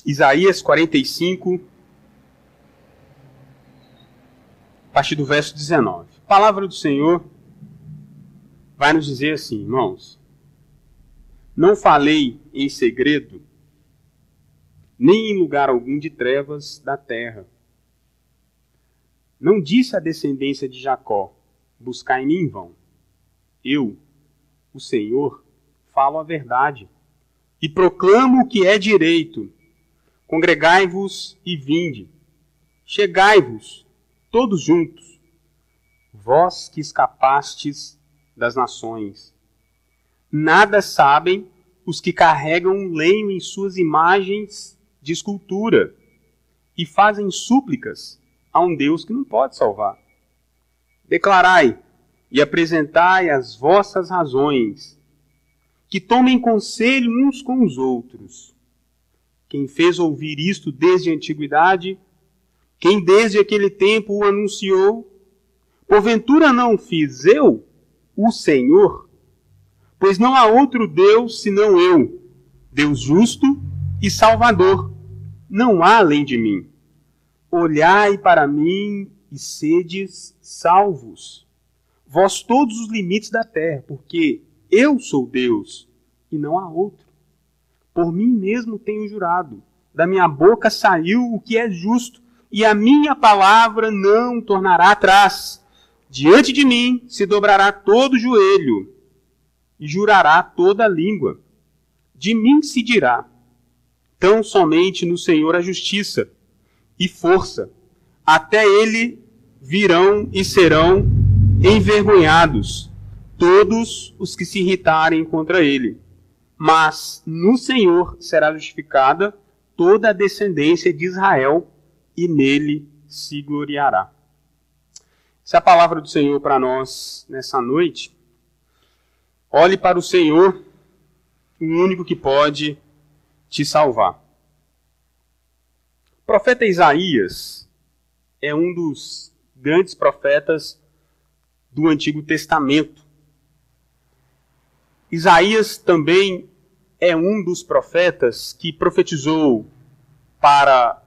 Isaías 45, a partir do verso 19. A palavra do Senhor vai nos dizer assim, irmãos: não falei em segredo, nem em lugar algum de trevas da terra. Não disse à descendência de Jacó: buscai em mim em vão. Eu, o Senhor, falo a verdade e proclamo o que é direito. Congregai-vos e vinde. Chegai-vos, todos juntos, vós que escapastes das nações. Nada sabem os que carregam um lenho em suas imagens de escultura e fazem súplicas a um Deus que não pode salvar. Declarai e apresentai as vossas razões, que tomem conselho uns com os outros. Quem fez ouvir isto desde a antiguidade? Quem desde aquele tempo o anunciou? Porventura não fiz eu, o Senhor? Pois não há outro Deus senão eu, Deus justo e Salvador. Não há além de mim. Olhai para mim e sedes salvos, vós todos os limites da terra, porque eu sou Deus e não há outro. Por mim mesmo tenho jurado, da minha boca saiu o que é justo, e a minha palavra não tornará atrás. Diante de mim se dobrará todo joelho, e jurará toda língua. De mim se dirá: tão somente no Senhor a justiça e força. Até ele virão e serão envergonhados todos os que se irritarem contra ele. Mas no Senhor será justificada toda a descendência de Israel, e nele se gloriará. Essa é a palavra do Senhor para nós nessa noite. Olhe para o Senhor, o único que pode te salvar. O profeta Isaías é um dos grandes profetas do Antigo Testamento. Isaías também é um dos profetas que profetizou para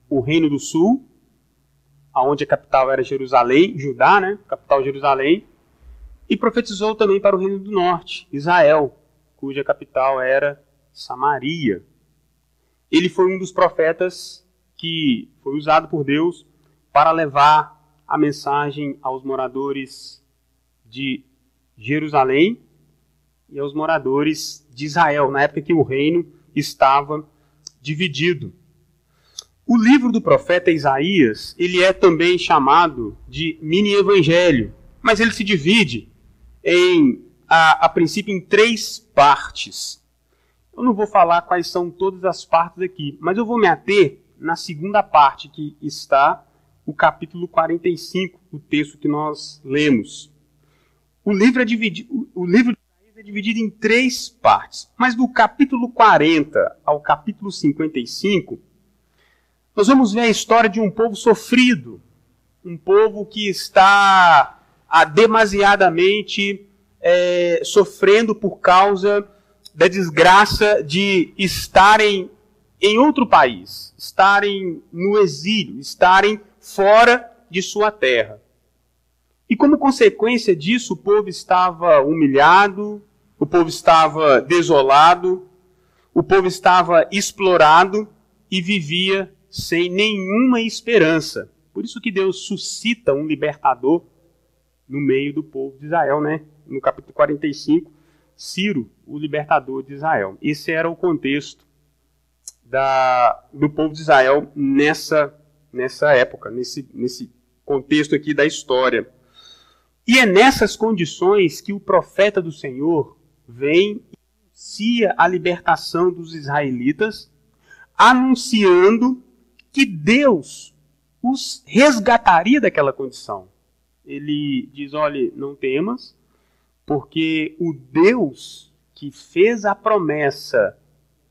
o Reino do Sul, onde a capital era Jerusalém, Judá, né? Capital Jerusalém, e profetizou também para o Reino do Norte, Israel, cuja capital era Samaria. Ele foi um dos profetas que foi usado por Deus para levar a mensagem aos moradores de Jerusalém e aos moradores de Israel, na época que o reino estava dividido. O livro do profeta Isaías, ele é também chamado de mini-evangelho, mas ele se divide a princípio em 3 partes. Eu não vou falar quais são todas as partes aqui, mas eu vou me ater na segunda parte, que está o capítulo 45, o texto que nós lemos. O livro de Isaías é dividido em 3 partes, mas do capítulo 40 ao capítulo 55, nós vamos ver a história de um povo sofrido, um povo que está demasiadamente sofrendo por causa da desgraça de estarem em outro país, estarem no exílio, estarem fora de sua terra. E como consequência disso, o povo estava humilhado, o povo estava desolado, o povo estava explorado e vivia sem nenhuma esperança. Por isso que Deus suscita um libertador no meio do povo de Israel, né? No capítulo 45, Ciro, o libertador de Israel. Esse era o contexto do povo de Israel nessa época, nesse contexto aqui da história. E é nessas condições que o profeta do Senhor vem e anuncia a libertação dos israelitas, anunciando que Deus os resgataria daquela condição. Ele diz: olha, não temas, porque o Deus que fez a promessa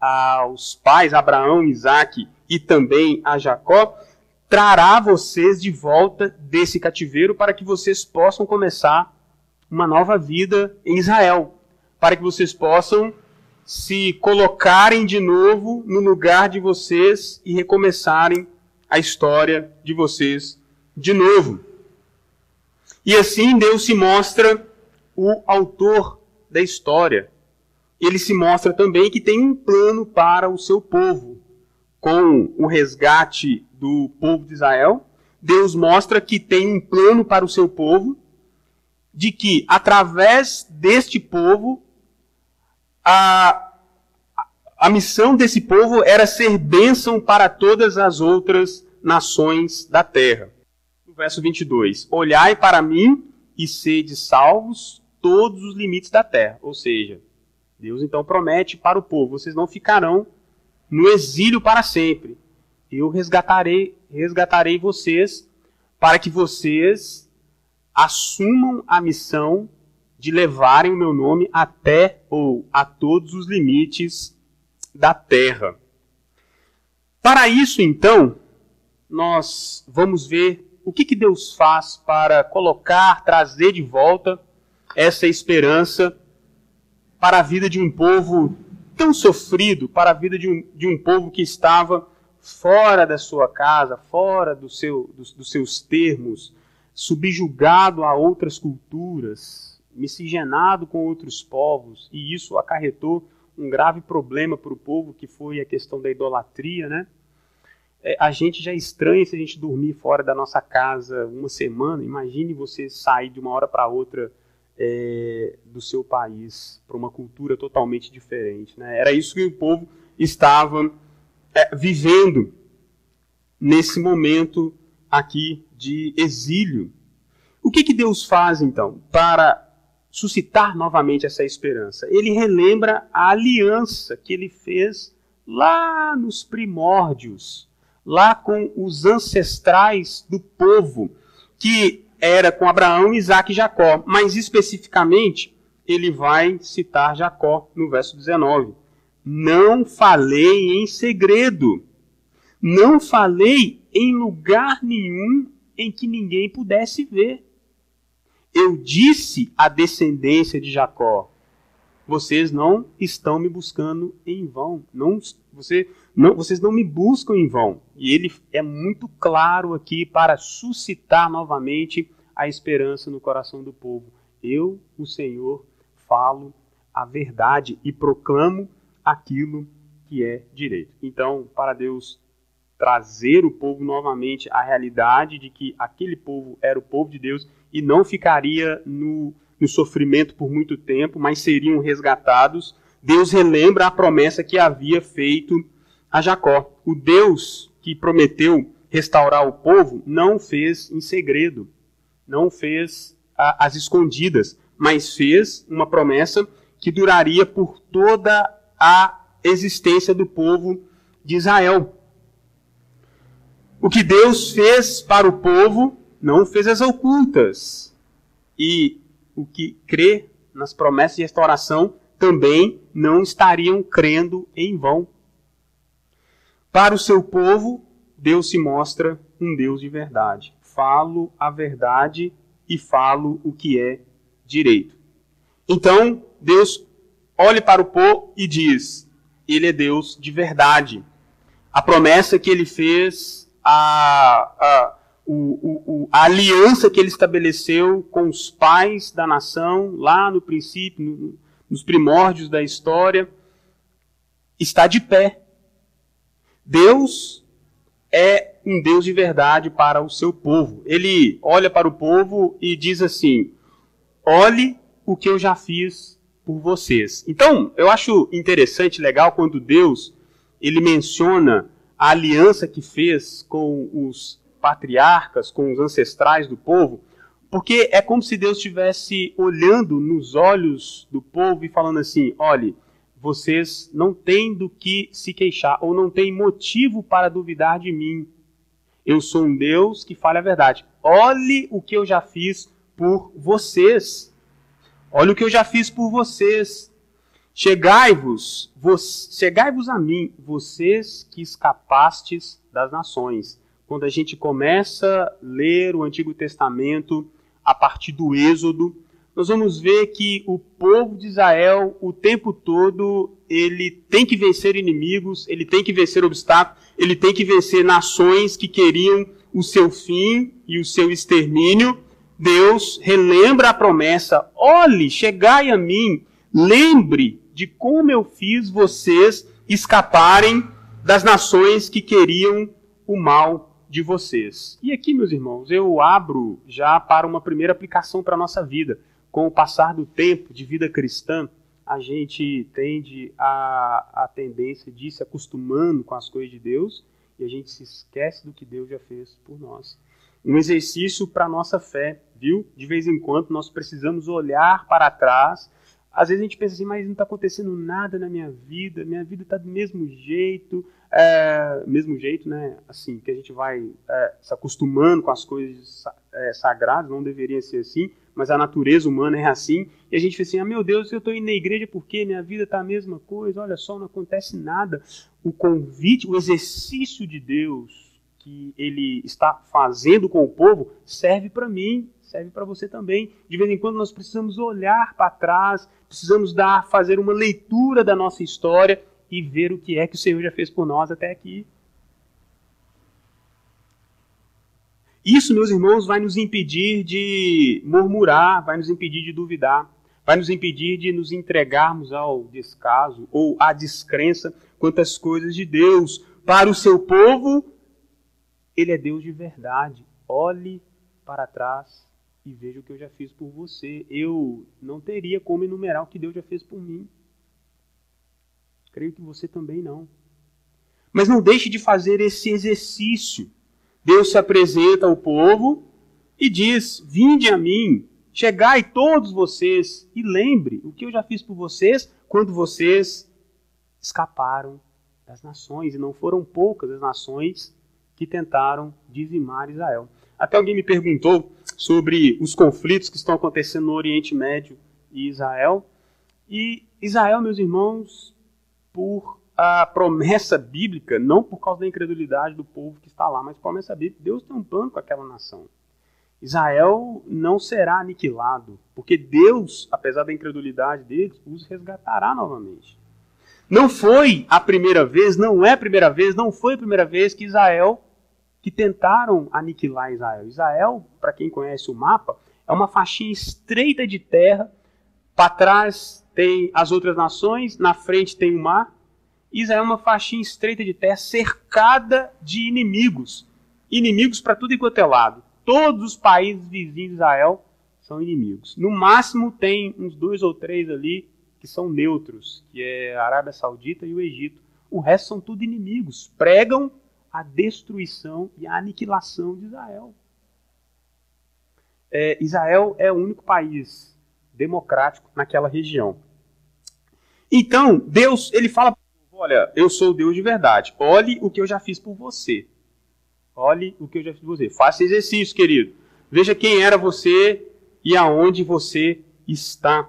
aos pais, Abraão, Isaque e também a Jacó, trará vocês de volta desse cativeiro para que vocês possam começar uma nova vida em Israel, para que vocês possam se colocarem de novo no lugar de vocês e recomeçarem a história de vocês de novo. E assim Deus se mostra o autor da história. Ele se mostra também que tem um plano para o seu povo. Com o resgate do povo de Israel, Deus mostra que tem um plano para o seu povo, de que através deste povo, a missão desse povo era ser bênção para todas as outras nações da terra. No verso 22, olhai para mim e sede salvos todos os limites da terra. Ou seja, Deus então promete para o povo, vocês não ficarão no exílio para sempre. Eu resgatarei vocês para que vocês assumam a missão de levarem o meu nome até ou a todos os limites da terra. Para isso, então, nós vamos ver o que Deus faz para trazer de volta essa esperança para a vida de um povo tão sofrido, para a vida de um povo que estava fora da sua casa, fora dos seus termos, subjugado a outras culturas, miscigenado com outros povos, e isso acarretou um grave problema para o povo, que foi a questão da idolatria, né? A gente já estranha se a gente dormir fora da nossa casa uma semana. Imagine você sair de uma hora para outra do seu país para uma cultura totalmente diferente, né? Era isso que o povo estava vivendo nesse momento aqui de exílio. O que Deus faz, então, para suscitar novamente essa esperança? Ele relembra a aliança que ele fez lá nos primórdios, lá com os ancestrais do povo, que era com Abraão, Isaque e Jacó. Mas especificamente, ele vai citar Jacó no verso 19. Não falei em segredo, não falei em lugar nenhum em que ninguém pudesse ver. Eu disse à descendência de Jacó, vocês não estão me buscando em vão. Vocês não me buscam em vão. E ele é muito claro aqui para suscitar novamente a esperança no coração do povo. Eu, o Senhor, falo a verdade e proclamo aquilo que é direito. Então, para Deus trazer o povo novamente à realidade de que aquele povo era o povo de Deus e não ficaria no sofrimento por muito tempo, mas seriam resgatados, Deus relembra a promessa que havia feito a Jacó. O Deus que prometeu restaurar o povo não fez em segredo, não fez às escondidas, mas fez uma promessa que duraria por toda a existência do povo de Israel. O que Deus fez para o povo, não fez às ocultas. E o que crê nas promessas de restauração também não estariam crendo em vão. Para o seu povo, Deus se mostra um Deus de verdade. Falo a verdade e falo o que é direito. Então, Deus olha para o povo e diz, ele é Deus de verdade. A promessa que ele fez, a aliança que ele estabeleceu com os pais da nação, lá no princípio, nos primórdios da história, está de pé. Deus é um Deus de verdade para o seu povo. Ele olha para o povo e diz assim, olhe o que eu já fiz por vocês. Então, eu acho interessante, legal, quando Deus ele menciona a aliança que fez com os patriarcas, com os ancestrais do povo, porque é como se Deus estivesse olhando nos olhos do povo e falando assim, olhe, vocês não têm do que se queixar, ou não têm motivo para duvidar de mim. Eu sou um Deus que fala a verdade. Olhe o que eu já fiz por vocês. Olha o que eu já fiz por vocês. Chegai-vos a mim, vocês que escapastes das nações. Quando a gente começa a ler o Antigo Testamento, a partir do Êxodo, nós vamos ver que o povo de Israel, o tempo todo, ele tem que vencer inimigos, ele tem que vencer obstáculos, ele tem que vencer nações que queriam o seu fim e o seu extermínio. Deus relembra a promessa: olhe, chegai a mim, lembre de como eu fiz vocês escaparem das nações que queriam o mal de vocês. E aqui, meus irmãos, eu abro já para uma primeira aplicação para a nossa vida. Com o passar do tempo de vida cristã, a gente tende a tendência de ir se acostumando com as coisas de Deus e a gente se esquece do que Deus já fez por nós. Um exercício para a nossa fé, viu? De vez em quando nós precisamos olhar para trás. Às vezes a gente pensa assim, mas não está acontecendo nada na minha vida está do mesmo jeito, né? Assim, que a gente vai se acostumando com as coisas sagradas, não deveria ser assim, mas a natureza humana é assim, e a gente pensa assim, meu Deus, eu estou indo na igreja porque minha vida está a mesma coisa, olha só, não acontece nada. O convite, o exercício de Deus que Ele está fazendo com o povo serve para mim, serve para você também. De vez em quando nós precisamos olhar para trás, precisamos fazer uma leitura da nossa história e ver o que é que o Senhor já fez por nós até aqui. Isso, meus irmãos, vai nos impedir de murmurar, vai nos impedir de duvidar, vai nos impedir de nos entregarmos ao descaso ou à descrença quanto às coisas de Deus. Para o seu povo, Ele é Deus de verdade. Olhe para trás e veja o que eu já fiz por você. Eu não teria como enumerar o que Deus já fez por mim. Creio que você também não. Mas não deixe de fazer esse exercício. Deus se apresenta ao povo e diz, vinde a mim, chegai todos vocês e lembre o que eu já fiz por vocês quando vocês escaparam das nações. E não foram poucas as nações que tentaram dizimar Israel. Até alguém me perguntou sobre os conflitos que estão acontecendo no Oriente Médio e Israel. E Israel, meus irmãos, por a promessa bíblica, não por causa da incredulidade do povo que está lá, mas promessa bíblica, Deus tem um plano com aquela nação. Israel não será aniquilado, porque Deus, apesar da incredulidade deles, os resgatará novamente. Não foi a primeira vez, não é a primeira vez, não foi a primeira vez que tentaram aniquilar Israel. Israel, para quem conhece o mapa, é uma faixinha estreita de terra, para trás tem as outras nações, na frente tem o mar. Israel é uma faixinha estreita de terra cercada de inimigos. Inimigos para tudo e quanto é lado. Todos os países vizinhos de Israel são inimigos. No máximo tem uns 2 ou 3 ali que são neutros, que é a Arábia Saudita e o Egito. O resto são tudo inimigos. Pregam a destruição e a aniquilação de Israel. Israel é o único país democrático naquela região. Então, Deus, ele fala, olha, eu sou o Deus de verdade. Olhe o que eu já fiz por você. Olhe o que eu já fiz por você. Faça exercício, querido. Veja quem era você e aonde você está.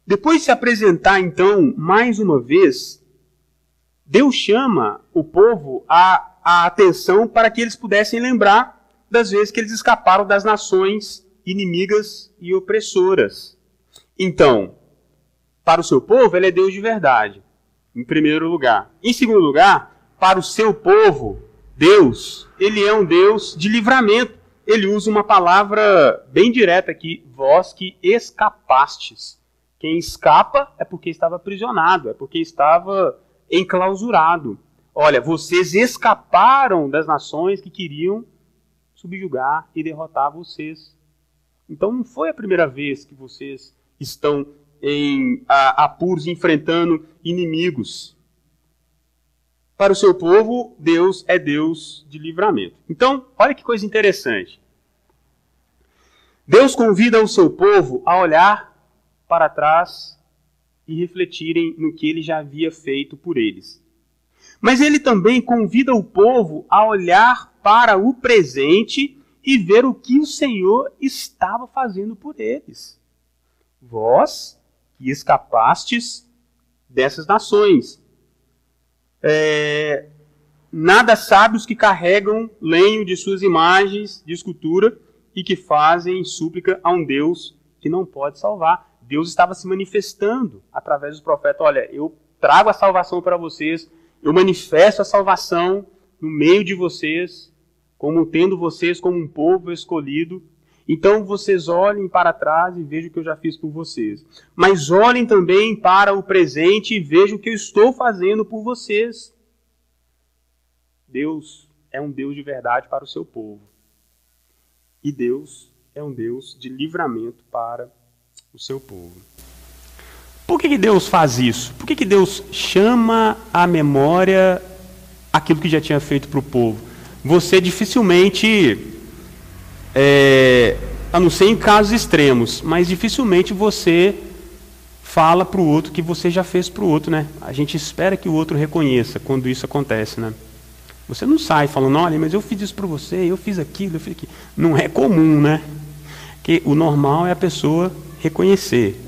Depois de se apresentar, então, mais uma vez, Deus chama o povo a atenção para que eles pudessem lembrar das vezes que eles escaparam das nações inimigas e opressoras. Então, para o seu povo, ele é Deus de verdade, em primeiro lugar. Em segundo lugar, para o seu povo, Deus, ele é um Deus de livramento. Ele usa uma palavra bem direta aqui, vós que escapastes. Quem escapa é porque estava aprisionado, é porque estava enclausurado. Olha, vocês escaparam das nações que queriam subjugar e derrotar vocês. Então não foi a primeira vez que vocês estão em apuros, enfrentando inimigos. Para o seu povo, Deus é Deus de livramento. Então, olha que coisa interessante. Deus convida o seu povo a olhar para trás e refletirem no que ele já havia feito por eles. Mas ele também convida o povo a olhar para o presente e ver o que o Senhor estava fazendo por eles. Vós que escapastes dessas nações. Nada sábios que carregam lenho de suas imagens de escultura e que fazem súplica a um Deus que não pode salvar. Deus estava se manifestando através dos profetas. Olha, eu trago a salvação para vocês, eu manifesto a salvação no meio de vocês, como tendo vocês como um povo escolhido. Então vocês olhem para trás e vejam o que eu já fiz por vocês. Mas olhem também para o presente e vejam o que eu estou fazendo por vocês. Deus é um Deus de verdade para o seu povo. E Deus é um Deus de livramento para o seu povo. Por que Deus faz isso? Por que Deus chama à memória aquilo que já tinha feito para o povo? Você dificilmente, a não ser em casos extremos, mas dificilmente você fala para o outro que você já fez para o outro, né? A gente espera que o outro reconheça quando isso acontece, né? Você não sai falando, olha, mas eu fiz isso para você, eu fiz aquilo, eu fiz aquilo. Não é comum, né? Que o normal é a pessoa reconhecer,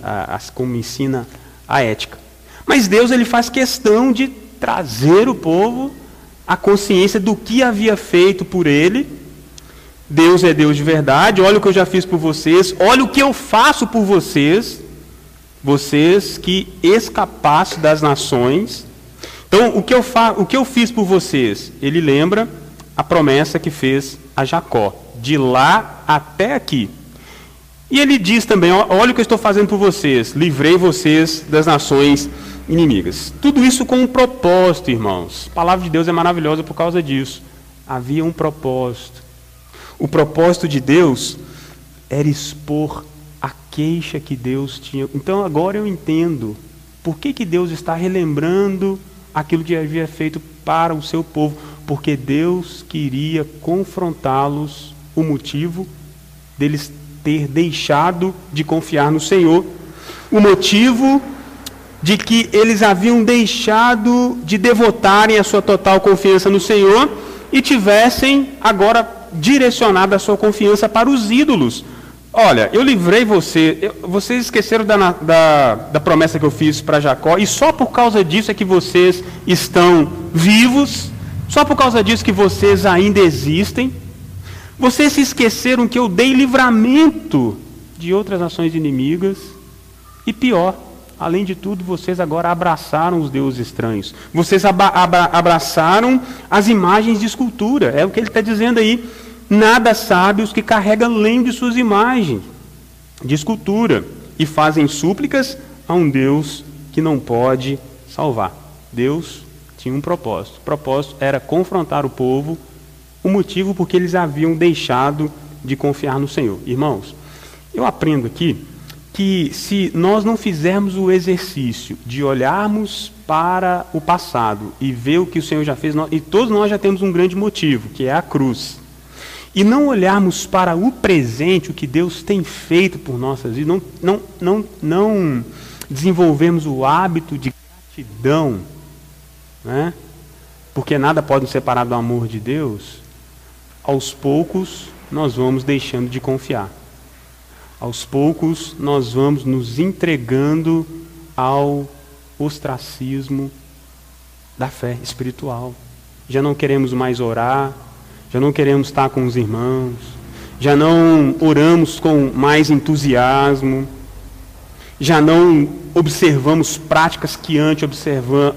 como ensina a ética. Mas Deus, ele faz questão de trazer o povo à consciência do que havia feito por ele. Deus é Deus de verdade, olha o que eu já fiz por vocês, olha o que eu faço por vocês, vocês que escapaste das nações. Então, o que eu fiz por vocês? Ele lembra a promessa que fez a Jacó, de lá até aqui. E ele diz também, olha o que eu estou fazendo por vocês, livrei vocês das nações inimigas. Tudo isso com um propósito, irmãos. A palavra de Deus é maravilhosa por causa disso. Havia um propósito. O propósito de Deus era expor a queixa que Deus tinha. Então agora eu entendo por que Deus está relembrando aquilo que havia feito para o seu povo. Porque Deus queria confrontá-los, o motivo deles ter deixado de confiar no Senhor, o motivo de que eles haviam deixado de devotarem a sua total confiança no Senhor e tivessem agora direcionado a sua confiança para os ídolos. Olha, eu livrei vocês esqueceram da promessa que eu fiz para Jacó, e só por causa disso é que vocês estão vivos, só por causa disso que vocês ainda existem. Vocês se esqueceram que eu dei livramento de outras nações inimigas. E pior, além de tudo, vocês agora abraçaram os deuses estranhos. Vocês abraçaram as imagens de escultura. É o que ele está dizendo aí. Nada sabe os que carregam lenho de suas imagens de escultura e fazem súplicas a um Deus que não pode salvar. Deus tinha um propósito. O propósito era confrontar o povo, o motivo porque eles haviam deixado de confiar no Senhor. Irmãos, eu aprendo aqui que se nós não fizermos o exercício de olharmos para o passado e ver o que o Senhor já fez, e todos nós já temos um grande motivo, que é a cruz, e não olharmos para o presente, o que Deus tem feito por nossas vidas, não desenvolvermos o hábito de gratidão, né? Porque nada pode nos separar do amor de Deus. Aos poucos nós vamos deixando de confiar. Aos poucos nós vamos nos entregando ao ostracismo da fé espiritual. Já não queremos mais orar, já não queremos estar com os irmãos, já não oramos com mais entusiasmo, já não observamos práticas que antes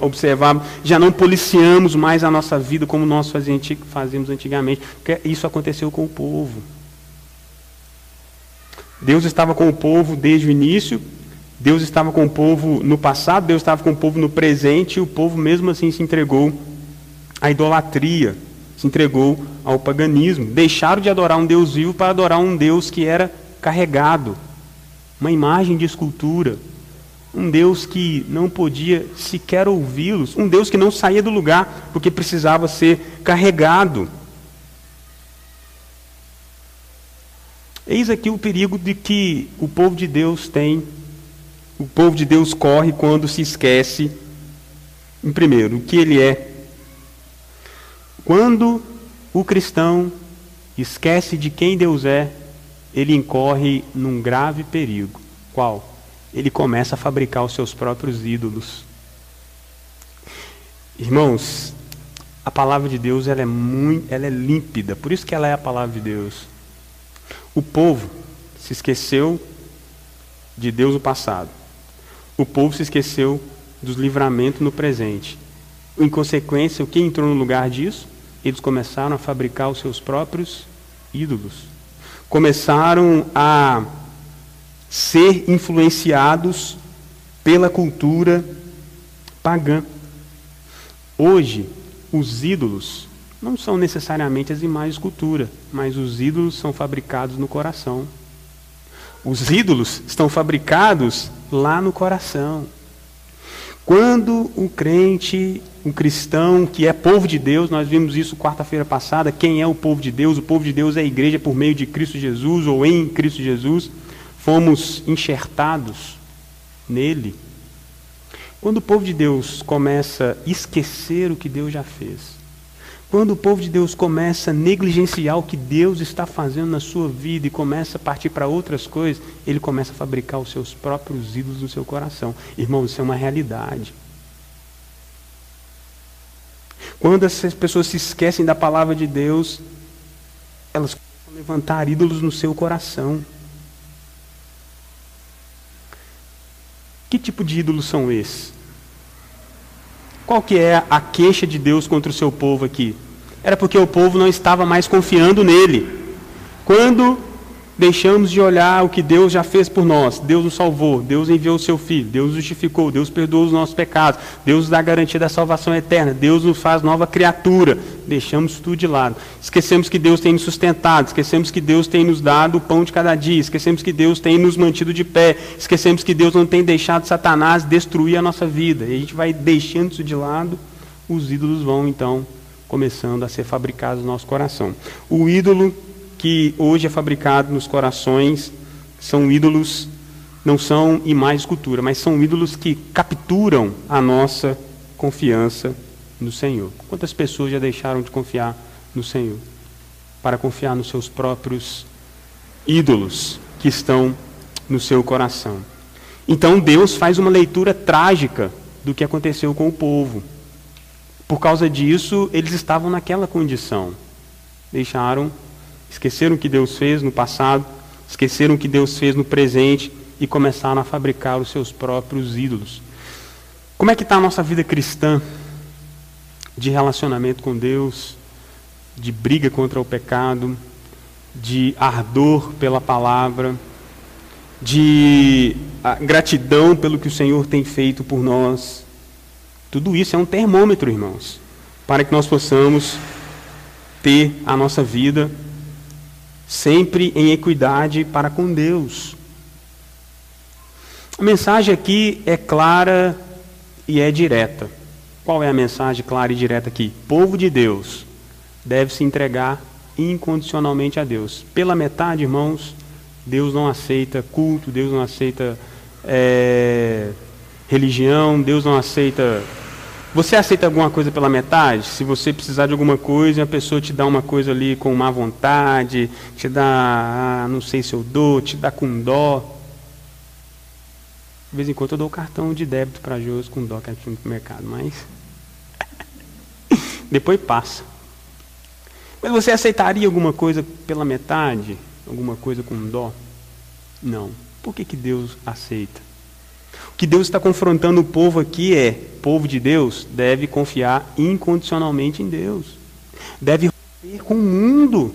observávamos, já não policiamos mais a nossa vida como nós fazíamos antigamente, porque isso aconteceu com o povo. Deus estava com o povo desde o início, Deus estava com o povo no passado, Deus estava com o povo no presente, e o povo mesmo assim se entregou à idolatria, se entregou ao paganismo, deixaram de adorar um Deus vivo para adorar um Deus que era carregado, uma imagem de escultura, um Deus que não podia sequer ouvi-los, um Deus que não saía do lugar porque precisava ser carregado. Eis aqui o perigo de que o povo de Deus tem, o povo de Deus corre quando se esquece, em primeiro, o que ele é. Quando o cristão esquece de quem Deus é, ele incorre num grave perigo. Qual? Ele começa a fabricar os seus próprios ídolos. Irmãos, a palavra de Deus ela é límpida, por isso que ela é a palavra de Deus. O povo se esqueceu de Deus no passado. O povo se esqueceu dos livramentos no presente. Em consequência, o que entrou no lugar disso? Eles começaram a fabricar os seus próprios ídolos. Começaram a ser influenciados pela cultura pagã. Hoje, os ídolos não são necessariamente as imagens de escultura, mas os ídolos são fabricados no coração. Os ídolos estão fabricados lá no coração. Quando o crente, o cristão, que é povo de Deus, nós vimos isso quarta-feira passada, quem é o povo de Deus? O povo de Deus é a igreja por meio de Cristo Jesus, ou em Cristo Jesus, fomos enxertados nele. Quando o povo de Deus começa a esquecer o que Deus já fez, quando o povo de Deus começa a negligenciar o que Deus está fazendo na sua vida e começa a partir para outras coisas, ele começa a fabricar os seus próprios ídolos no seu coração. Irmãos, isso é uma realidade. Quando essas pessoas se esquecem da palavra de Deus, elas começam a levantar ídolos no seu coração. Que tipo de ídolos são esses? Qual que é a queixa de Deus contra o seu povo aqui? Era porque o povo não estava mais confiando nele. Quando deixamos de olhar o que Deus já fez por nós, Deus nos salvou, Deus enviou o seu Filho, Deus nos justificou, Deus perdoou os nossos pecados, Deus nos dá a garantia da salvação eterna, Deus nos faz nova criatura, deixamos tudo de lado. Esquecemos que Deus tem nos sustentado, esquecemos que Deus tem nos dado o pão de cada dia, esquecemos que Deus tem nos mantido de pé, esquecemos que Deus não tem deixado Satanás destruir a nossa vida. E a gente vai deixando isso de lado, os ídolos vão então começando a ser fabricados no nosso coração. O ídolo que hoje é fabricado nos corações são ídolos, não são imagens de escultura, mas são ídolos que capturam a nossa confiança no Senhor. Quantas pessoas já deixaram de confiar no Senhor para confiar nos seus próprios ídolos que estão no seu coração? Então Deus faz uma leitura trágica do que aconteceu com o povo. Por causa disso, eles estavam naquela condição. Esqueceram o que Deus fez no passado, esqueceram o que Deus fez no presente e começaram a fabricar os seus próprios ídolos. Como é que está a nossa vida cristã? De relacionamento com Deus, de briga contra o pecado, de ardor pela palavra, de gratidão pelo que o Senhor tem feito por nós. Tudo isso é um termômetro, irmãos, para que nós possamos ter a nossa vida sempre em equidade para com Deus. A mensagem aqui é clara e é direta. Qual é a mensagem clara e direta aqui? Povo de Deus deve se entregar incondicionalmente a Deus. Pela metade, irmãos, Deus não aceita culto, Deus não aceita religião, Deus não aceita... Você aceita alguma coisa pela metade? Se você precisar de alguma coisa, a pessoa te dá uma coisa ali com má vontade, te dá, não sei se eu dou, te dá com dó. De vez em quando eu dou cartão de débito para Jôs com dó, que é no mercado, mas depois passa. Mas você aceitaria alguma coisa pela metade? Alguma coisa com dó? Não. Por que Deus aceita? O que Deus está confrontando o povo aqui é: povo de Deus deve confiar incondicionalmente em Deus. Deve romper com o mundo.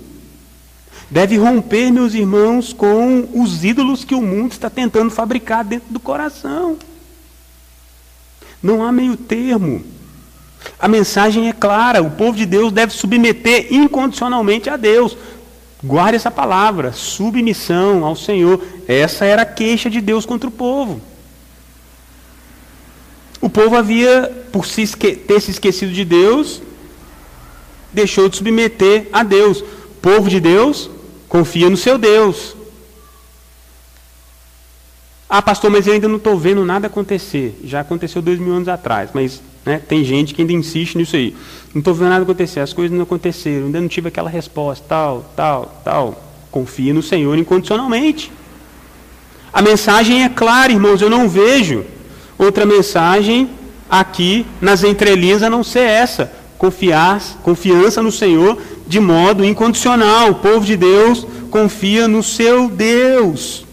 Deve romper, meus irmãos, com os ídolos que o mundo está tentando fabricar dentro do coração. Não há meio termo. A mensagem é clara: o povo de Deus deve submeter incondicionalmente a Deus. Guarde essa palavra: submissão ao Senhor. Essa era a queixa de Deus contra o povo. O povo havia, por ter se esquecido de Deus, deixou de submeter a Deus. O povo de Deus confia no seu Deus. Ah, pastor, mas eu ainda não estou vendo nada acontecer. Já aconteceu 2000 anos atrás, mas tem gente que ainda insiste nisso aí. Não estou vendo nada acontecer, as coisas não aconteceram, ainda não tive aquela resposta, tal. Confia no Senhor incondicionalmente. A mensagem é clara, irmãos, eu não vejo outra mensagem aqui nas entrelinhas a não ser essa: confiança no Senhor de modo incondicional. O povo de Deus confia no seu Deus.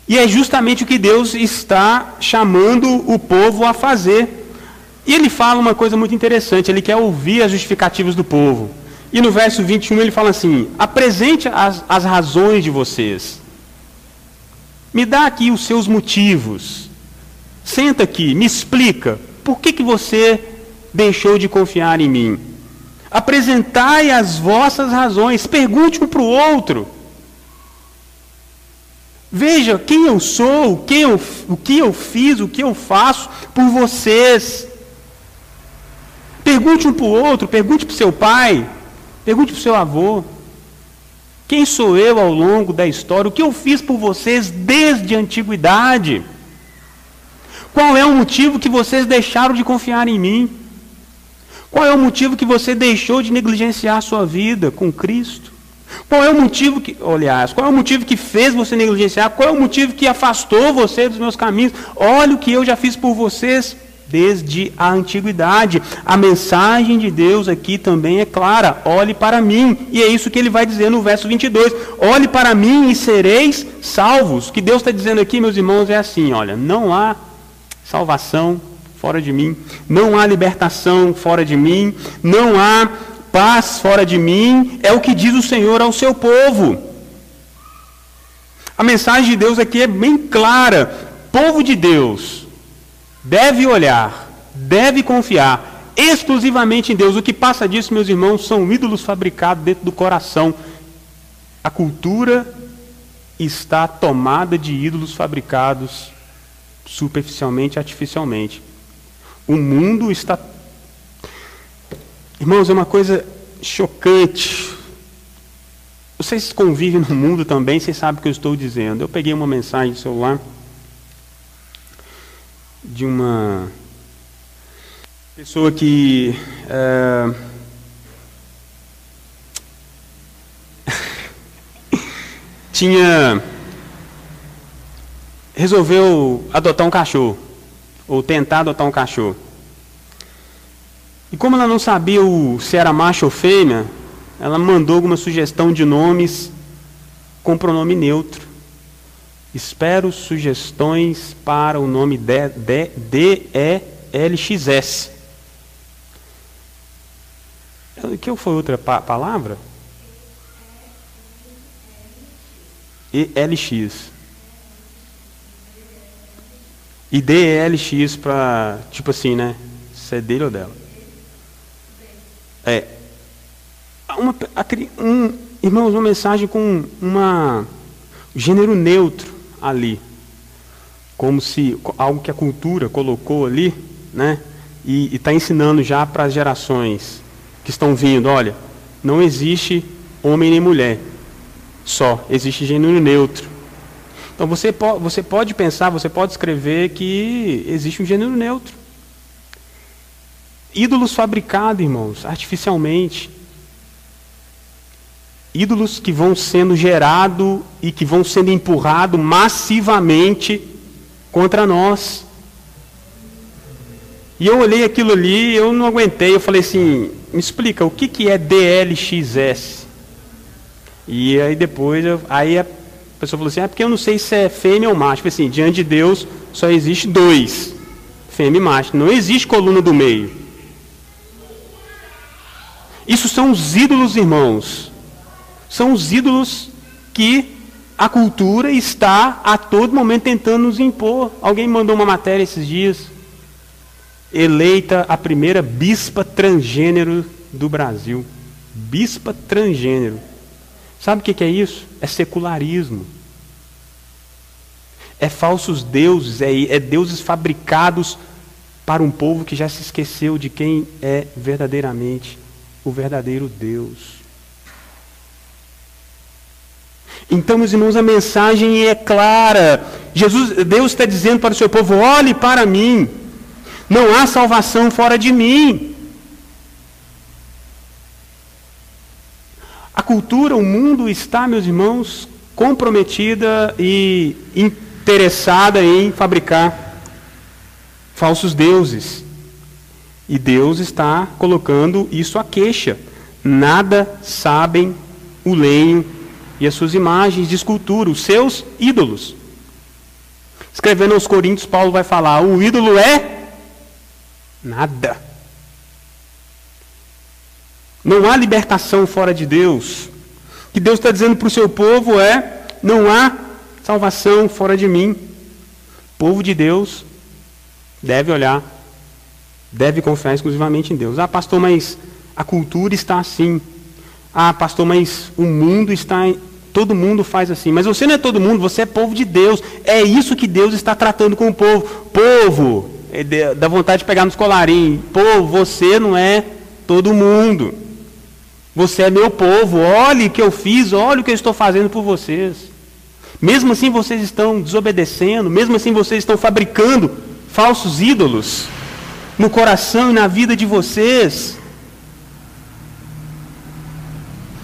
E é justamente o que Deus está chamando o povo a fazer. E ele fala uma coisa muito interessante, ele quer ouvir as justificativas do povo. E no verso 21 ele fala assim: apresente as razões de vocês. Me dá aqui os seus motivos. Senta aqui, me explica. Por que você deixou de confiar em mim? Apresentai as vossas razões. Pergunte um para o outro. Veja quem eu sou, o que eu fiz, o que eu faço por vocês. Pergunte um para o outro, pergunte para o seu pai, pergunte para o seu avô. Quem sou eu ao longo da história? O que eu fiz por vocês desde a antiguidade? Qual é o motivo que vocês deixaram de confiar em mim? Qual é o motivo que você deixou de negligenciar a sua vida com Cristo? Qual é o motivo que fez você negligenciar? Qual é o motivo que afastou você dos meus caminhos? Olha o que eu já fiz por vocês desde a antiguidade. A mensagem de Deus aqui também é clara: olhe para mim. E é isso que ele vai dizer no verso 22. Olhe para mim e sereis salvos. O que Deus está dizendo aqui, meus irmãos, é assim: olha, não há salvação fora de mim, não há libertação fora de mim, não há paz fora de mim. É o que diz o Senhor ao seu povo. A mensagem de Deus aqui é bem clara. Povo de Deus deve olhar, deve confiar exclusivamente em Deus. O que passa disso, meus irmãos, são ídolos fabricados dentro do coração. A cultura está tomada de ídolos fabricados superficialmente, artificialmente. O mundo está... Irmãos, é uma coisa chocante. Vocês convivem no mundo também, vocês sabem o que eu estou dizendo. Eu peguei uma mensagem no celular de uma pessoa que resolveu adotar um cachorro, ou tentar adotar um cachorro. E como ela não sabia se era macho ou fêmea, ela mandou alguma sugestão de nomes com pronome neutro. Espero sugestões para o nome DELXS. O que foi outra palavra? ELX. E DELX para, tipo assim, né? Se é dele ou dela. Irmãos, uma mensagem com gênero neutro ali, como se algo que a cultura colocou ali, né? E está ensinando já para as gerações que estão vindo: olha, não existe homem nem mulher, só existe gênero neutro. Então você pode pensar, você pode escrever que existe um gênero neutro. Ídolos fabricados, irmãos, artificialmente. Ídolos que vão sendo gerados e que vão sendo empurrados massivamente contra nós. E eu olhei aquilo ali, eu não aguentei, eu falei assim: me explica, o que é DLXS? E aí depois, a pessoa falou assim: porque eu não sei se é fêmea ou macho. Eu falei assim: diante de Deus só existe dois, fêmea e macho, não existe coluna do meio. Isso são os ídolos, irmãos. São os ídolos que a cultura está a todo momento tentando nos impor. Alguém mandou uma matéria esses dias: eleita a primeira bispa transgênero do Brasil. Bispa transgênero. Sabe o que é isso? É secularismo. É falsos deuses, é deuses fabricados para um povo que já se esqueceu de quem é verdadeiramente o verdadeiro Deus. Então, meus irmãos, a mensagem é clara. Deus está dizendo para o seu povo: olhe para mim. Não há salvação fora de mim. A cultura, o mundo está, meus irmãos, comprometida e interessada em fabricar falsos deuses. E Deus está colocando isso à queixa. Nada sabem o lenho e as suas imagens de escultura, os seus ídolos. Escrevendo aos Coríntios, Paulo vai falar: o ídolo é nada. Não há libertação fora de Deus. O que Deus está dizendo para o seu povo é: não há salvação fora de mim. O povo de Deus deve olhar, deve confiar exclusivamente em Deus. Ah, pastor, mas a cultura está assim. Ah, pastor, mas o mundo está... Todo mundo faz assim. Mas você não é todo mundo, você é povo de Deus. É isso que Deus está tratando com o povo. Povo, dá vontade de pegar nos colarinhos. Povo, você não é todo mundo. Você é meu povo. Olhe o que eu fiz, olhe o que eu estou fazendo por vocês. Mesmo assim vocês estão desobedecendo, mesmo assim vocês estão fabricando falsos ídolos no coração e na vida de vocês.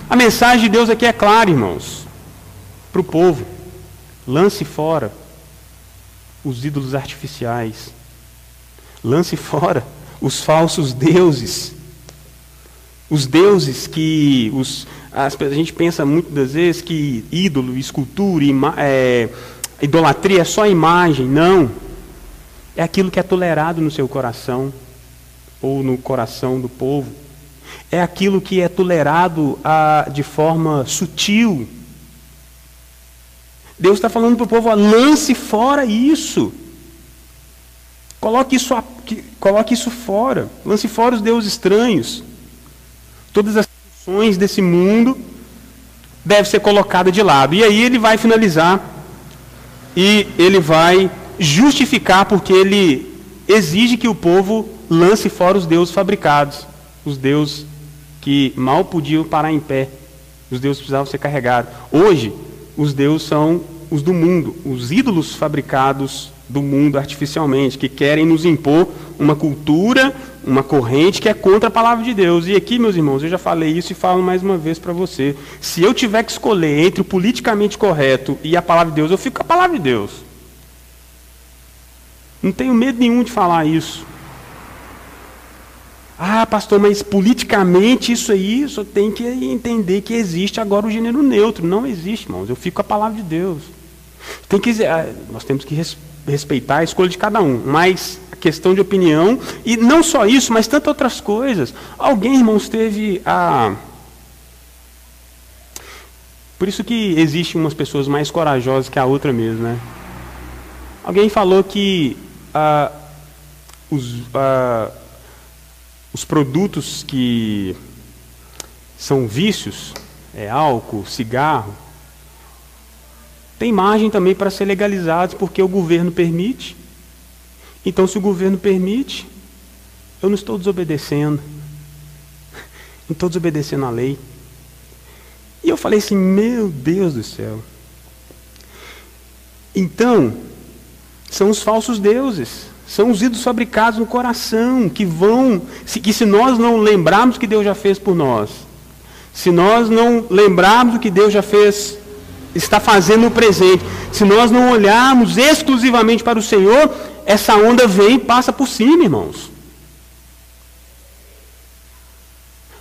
A mensagem de Deus aqui é clara, irmãos, para o povo: lance fora os ídolos artificiais, lance fora os falsos deuses, os deuses que a gente pensa muitas vezes que ídolo, escultura, idolatria é só imagem. Não, é aquilo que é tolerado no seu coração ou no coração do povo. É aquilo que é tolerado de forma sutil. Deus está falando para o povo: lance fora isso. Coloque isso fora. Lance fora os deuses estranhos. Todas as funções desse mundo devem ser colocadas de lado. E aí ele vai finalizar e ele vai justificar porque ele exige que o povo lance fora os deuses fabricados. Os deuses que mal podiam parar em pé. Os deuses precisavam ser carregados. Hoje, os deuses são os do mundo, os ídolos fabricados do mundo artificialmente, que querem nos impor uma cultura, uma corrente que é contra a palavra de Deus. E aqui, meus irmãos, eu já falei isso e falo mais uma vez para você. Se eu tiver que escolher entre o politicamente correto e a palavra de Deus, eu fico com a palavra de Deus. Não tenho medo nenhum de falar isso. Ah, pastor, mas politicamente isso aí, só tem que entender que existe agora o gênero neutro. Não existe, irmãos. Eu fico com a palavra de Deus. Nós temos que respeitar a escolha de cada um, mas a questão de opinião, e não só isso, mas tantas outras coisas. Alguém, irmãos, teve a... Por isso que existem umas pessoas mais corajosas que a outra mesmo, né? Alguém falou que os produtos que são vícios, álcool, cigarro, tem margem também para ser legalizados porque o governo permite. Então, se o governo permite, eu não estou desobedecendo. Não estou desobedecendo a lei. E eu falei assim: meu Deus do céu. Então, são os falsos deuses. São os ídolos fabricados no coração, que se nós não lembrarmos o que Deus já fez por nós, se nós não lembrarmos o que Deus já fez, está fazendo no presente, se nós não olharmos exclusivamente para o Senhor, essa onda vem e passa por cima, irmãos.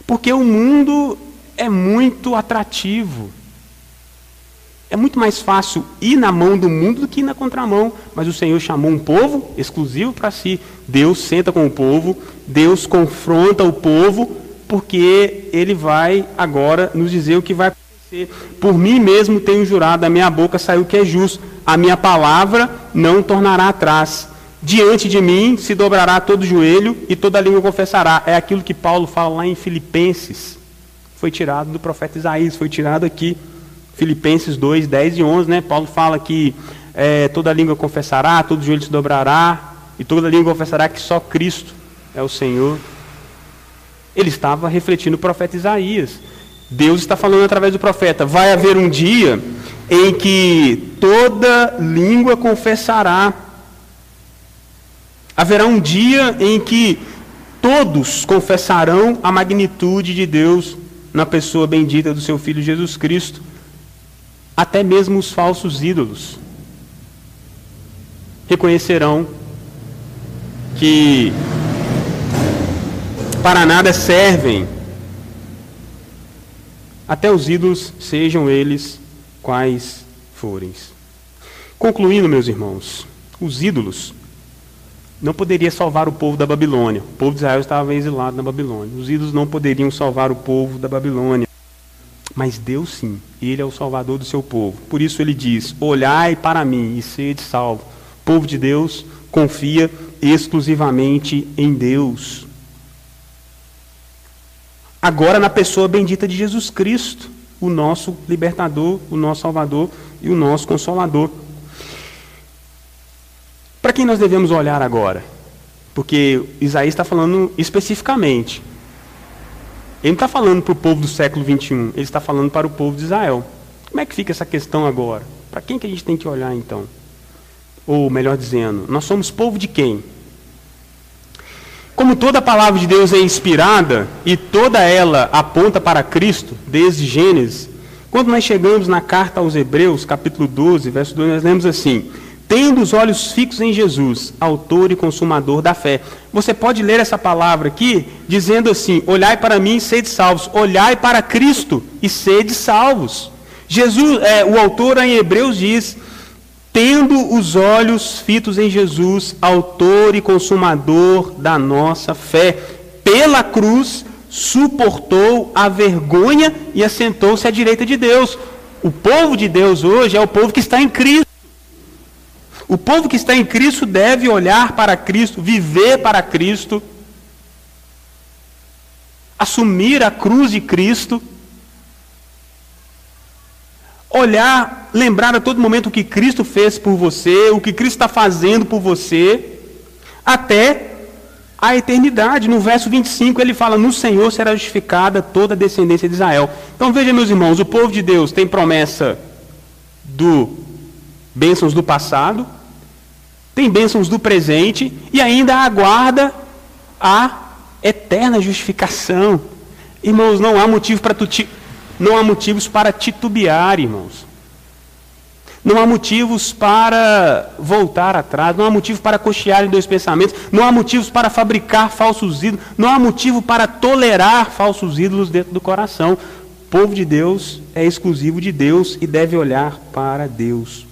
Porque o mundo é muito atrativo. É muito mais fácil ir na mão do mundo do que ir na contramão. Mas o Senhor chamou um povo exclusivo para si. Deus senta com o povo, Deus confronta o povo, porque Ele vai agora nos dizer o que vai acontecer. Por mim mesmo tenho jurado, da minha boca saiu o que é justo. A minha palavra não tornará atrás. Diante de mim se dobrará todo joelho e toda língua confessará. É aquilo que Paulo fala lá em Filipenses. Foi tirado do profeta Isaías, foi tirado aqui. Filipenses 2, 10 e 11, né? Paulo fala que toda língua confessará, todo joelho se dobrará, e toda língua confessará que só Cristo é o Senhor. Ele estava refletindo o profeta Isaías. Deus está falando através do profeta: vai haver um dia em que toda língua confessará. Haverá um dia em que todos confessarão a magnitude de Deus na pessoa bendita do seu Filho Jesus Cristo. Até mesmo os falsos ídolos reconhecerão que para nada servem, até os ídolos, sejam eles quais forem. Concluindo, meus irmãos, Os ídolos não poderiam salvar o povo da Babilônia. O povo de Israel estava exilado na Babilônia. Os ídolos não poderiam salvar o povo da Babilônia. Mas Deus sim, Ele é o salvador do seu povo. Por isso Ele diz, olhai para mim e sede salvo. O povo de Deus confia exclusivamente em Deus. Agora na pessoa bendita de Jesus Cristo, o nosso libertador, o nosso salvador e o nosso consolador. Para quem nós devemos olhar agora? Porque Isaías está falando especificamente. Ele não está falando para o povo do século 21, ele está falando para o povo de Israel. Como é que fica essa questão agora? Para quem que a gente tem que olhar então? Ou melhor dizendo, nós somos povo de quem? Como toda a palavra de Deus é inspirada e toda ela aponta para Cristo, desde Gênesis, quando nós chegamos na carta aos Hebreus, capítulo 12, verso 2, nós lemos assim: tendo os olhos fixos em Jesus, autor e consumador da fé. Você pode ler essa palavra aqui, dizendo assim, olhai para mim e sede salvos. Olhai para Cristo e sede salvos. Jesus, o autor em Hebreus diz, tendo os olhos fitos em Jesus, autor e consumador da nossa fé. Pela cruz, suportou a vergonha e assentou-se à direita de Deus. O povo de Deus hoje é o povo que está em Cristo. O povo que está em Cristo deve olhar para Cristo, viver para Cristo, assumir a cruz de Cristo, olhar, lembrar a todo momento o que Cristo fez por você, o que Cristo está fazendo por você, até a eternidade. No verso 25 ele fala, no Senhor será justificada toda a descendência de Israel. Então veja, meus irmãos, o povo de Deus tem promessa bênçãos do passado, tem bênçãos do presente e ainda aguarda a eterna justificação. Irmãos, não há motivos para titubear, irmãos. Não há motivos para voltar atrás, não há motivo para cochear em dois pensamentos, não há motivos para fabricar falsos ídolos, não há motivo para tolerar falsos ídolos dentro do coração. O povo de Deus é exclusivo de Deus e deve olhar para Deus.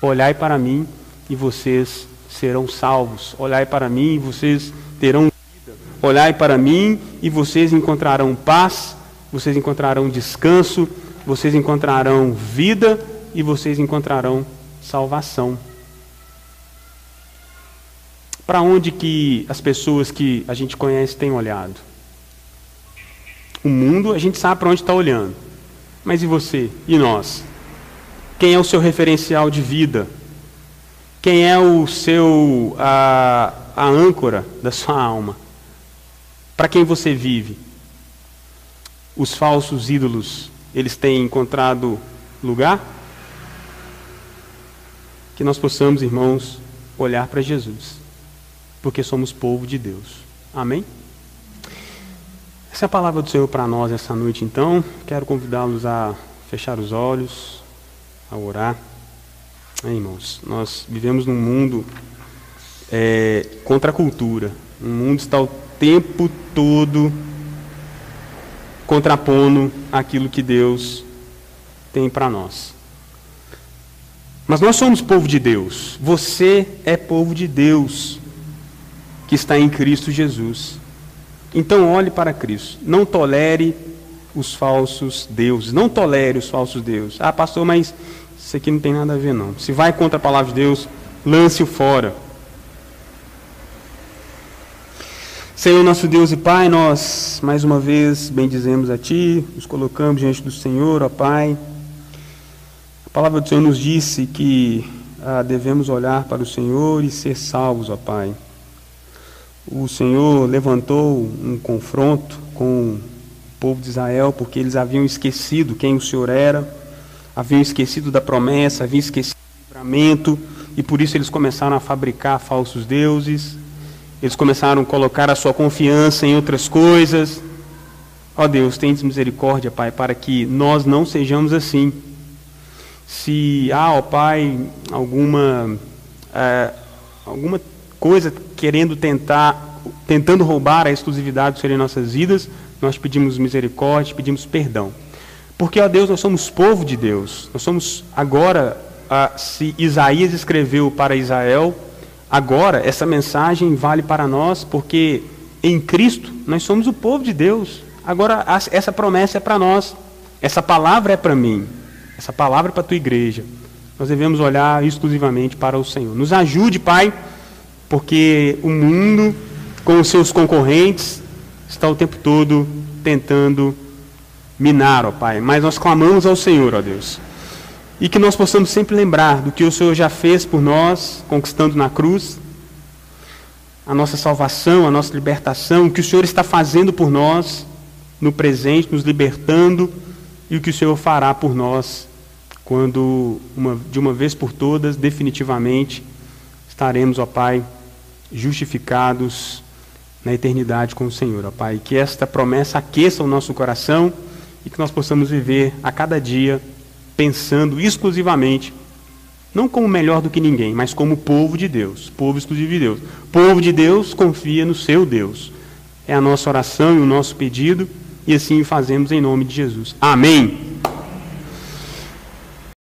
Olhai para mim e vocês serão salvos. Olhai para mim e vocês terão vida. Olhai para mim e vocês encontrarão paz, vocês encontrarão descanso, vocês encontrarão vida e vocês encontrarão salvação. Para onde que as pessoas que a gente conhece têm olhado? O mundo, a gente sabe para onde está olhando. Mas e você? E nós? Quem é o seu referencial de vida? Quem é a âncora da sua alma? Para quem você vive? Os falsos ídolos, eles têm encontrado lugar? Que nós possamos, irmãos, olhar para Jesus, porque somos povo de Deus. Amém? Essa é a palavra do Senhor para nós essa noite, então. Quero convidá-los a fechar os olhos, a orar. Irmãos, nós vivemos num mundo contra a cultura. O mundo está o tempo todo contrapondo aquilo que Deus tem para nós. Mas nós somos povo de Deus. Você é povo de Deus que está em Cristo Jesus. Então olhe para Cristo. Não tolere os falsos deuses. Não tolere os falsos deuses. Ah, pastor, mas isso aqui não tem nada a ver, não. Se vai contra a palavra de Deus, lance-o fora. Senhor, nosso Deus e Pai, nós, mais uma vez, bendizemos a Ti, nos colocamos diante do Senhor, ó Pai. A palavra do Senhor nos disse que devemos olhar para o Senhor e ser salvos, ó Pai. O Senhor levantou um confronto com o povo de Israel, porque eles haviam esquecido quem o Senhor era, haviam esquecido da promessa, haviam esquecido do livramento, e por isso eles começaram a fabricar falsos deuses, eles começaram a colocar a sua confiança em outras coisas. Ó Deus, tenha misericórdia, Pai, para que nós não sejamos assim. Se há, ó Pai, alguma coisa tentando roubar a exclusividade do Senhor em nossas vidas, nós pedimos misericórdia, pedimos perdão. Porque, ó Deus, nós somos povo de Deus. Nós somos agora, se Isaías escreveu para Israel, Agora, essa mensagem vale para nós porque em Cristo nós somos o povo de Deus. Agora, essa promessa é para nós. Essa palavra é para mim. Essa palavra é para a tua igreja. Nós devemos olhar exclusivamente para o Senhor. Nos ajude, Pai, porque o mundo, com os seus concorrentes, está o tempo todo tentando minar, ó Pai. Mas nós clamamos ao Senhor, ó Deus. E que nós possamos sempre lembrar do que o Senhor já fez por nós, conquistando na cruz, a nossa salvação, a nossa libertação, o que o Senhor está fazendo por nós no presente, nos libertando, e o que o Senhor fará por nós quando, de uma vez por todas, definitivamente, estaremos, ó Pai, justificados na eternidade com o Senhor, ó Pai. Que esta promessa aqueça o nosso coração e que nós possamos viver a cada dia pensando exclusivamente, não como melhor do que ninguém, mas como povo de Deus, povo exclusivo de Deus. Povo de Deus confia no seu Deus. É a nossa oração e o nosso pedido, e assim o fazemos em nome de Jesus. Amém.